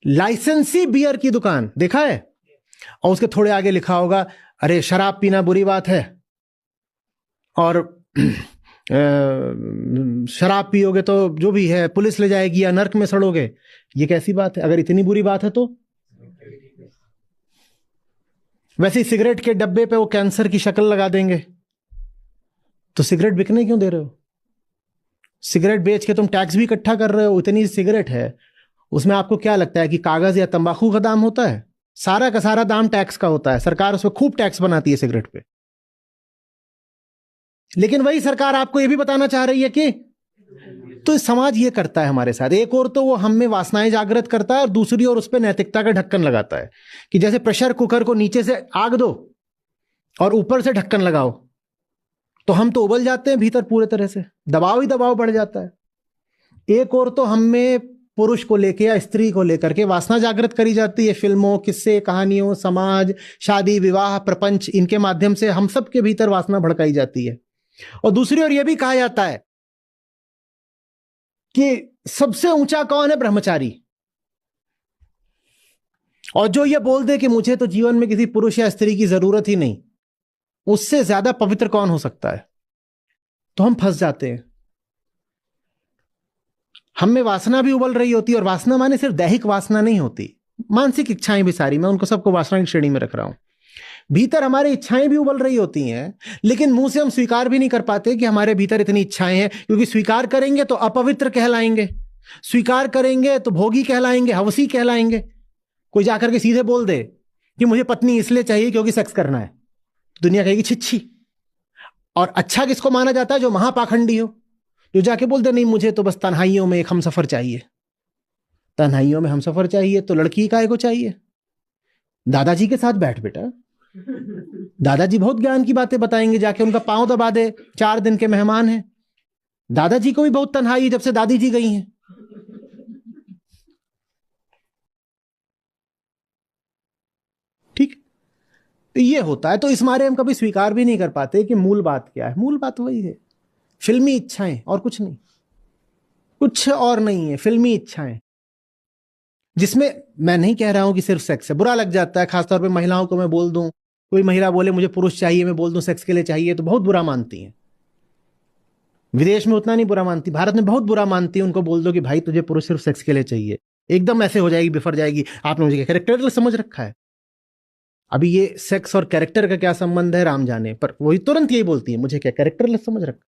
लाइसेंसी बियर की दुकान देखा है, और उसके थोड़े आगे लिखा होगा अरे शराब पीना बुरी बात है, और शराब पियोगे तो जो भी है पुलिस ले जाएगी या नर्क में सड़ोगे। ये कैसी बात है? अगर इतनी बुरी बात है तो वैसे ही सिगरेट के डब्बे पे वो कैंसर की शक्ल लगा देंगे, तो सिगरेट बिकने क्यों दे रहे हो? सिगरेट बेच के तुम टैक्स भी इकट्ठा कर रहे हो, इतनी सिगरेट है, उसमें आपको क्या लगता है कि कागज या तंबाकू का दाम होता है? सारा का सारा दाम टैक्स का होता है, सरकार उसमें खूब टैक्स बनाती है सिगरेट पे। लेकिन वही सरकार आपको यह भी बताना चाह रही है कि तो समाज ये करता है हमारे साथ। एक और तो वो हम में वासनाएं जागृत करता है, और दूसरी ओर उस पर नैतिकता का ढक्कन लगाता है कि जैसे प्रेशर कुकर को नीचे से आग दो और ऊपर से ढक्कन लगाओ, तो हम तो उबल जाते हैं भीतर पूरे तरह से, दबाव ही दबाव बढ़ जाता है। एक और तो हम में पुरुष को लेकर या स्त्री को लेकर के वासना जागृत करी जाती है, फिल्मों, किस्से, कहानियों, समाज, शादी, विवाह, प्रपंच, इनके माध्यम से हम सब के भीतर वासना भड़काई जाती है। और दूसरी ओर यह भी कहा जाता है कि सबसे ऊंचा कौन है? ब्रह्मचारी। और जो ये बोल दे कि मुझे तो जीवन में किसी पुरुष या स्त्री की जरूरत ही नहीं, उससे ज्यादा पवित्र कौन हो सकता है? तो हम फंस जाते हैं। हम में वासना भी उबल रही होती है, और वासना माने सिर्फ दैहिक वासना नहीं होती, मानसिक इच्छाएं भी सारी, मैं उनको सबको वासना की श्रेणी में रख रहा हूं। भीतर हमारी इच्छाएं भी उबल रही होती हैं, लेकिन मुंह से हम स्वीकार भी नहीं कर पाते कि हमारे भीतर इतनी इच्छाएं हैं, क्योंकि स्वीकार करेंगे तो अपवित्र कहलाएंगे, स्वीकार करेंगे तो भोगी कहलाएंगे, हवसी कहलाएंगे। कोई जाकर के सीधे बोल दे कि मुझे पत्नी इसलिए चाहिए क्योंकि सेक्स करना है, दुनिया कहेगी छिच्छी। और अच्छा किसको माना जाता है? जो महापाखंडी हो, जो जाके बोल दे नहीं मुझे तो बस तन्हाइयों में एक हमसफर चाहिए। तन्हाइयों में हमसफर चाहिए तो लड़की काहे को चाहिए? दादाजी के साथ बैठ बेटा, दादाजी बहुत ज्ञान की बातें बताएंगे, जाके उनका पांव दबा दे, 4 दिन के मेहमान हैं। दादाजी को भी बहुत तन्हाई है जब से दादी जी गई हैं। ठीक, ये होता है। तो इस मारे हम कभी स्वीकार भी नहीं कर पाते कि मूल बात क्या है। मूल बात वही है, फिल्मी इच्छाएं, और कुछ नहीं, कुछ और नहीं है, फिल्मी इच्छाएं, जिसमें मैं नहीं कह रहा हूं कि सिर्फ सेक्स है। बुरा लग जाता है, खासतौर पे महिलाओं को मैं बोल दूं, कोई महिला बोले मुझे पुरुष चाहिए, मैं बोल दूं सेक्स के लिए चाहिए, तो बहुत बुरा मानती हैं। विदेश में उतना नहीं बुरा मानती, भारत में बहुत बुरा मानती है। उनको बोल दो कि भाई तुझे पुरुष सिर्फ सेक्स के लिए चाहिए, एकदम ऐसे हो जाएगी, बिफर जाएगी, आपने मुझे कैरेक्टर समझ रखा है। अभी ये सेक्स और कैरेक्टर का क्या संबंध है राम जाने, पर वही तुरंत यही बोलती है, मुझे क्या कैरेक्टर समझ रखा।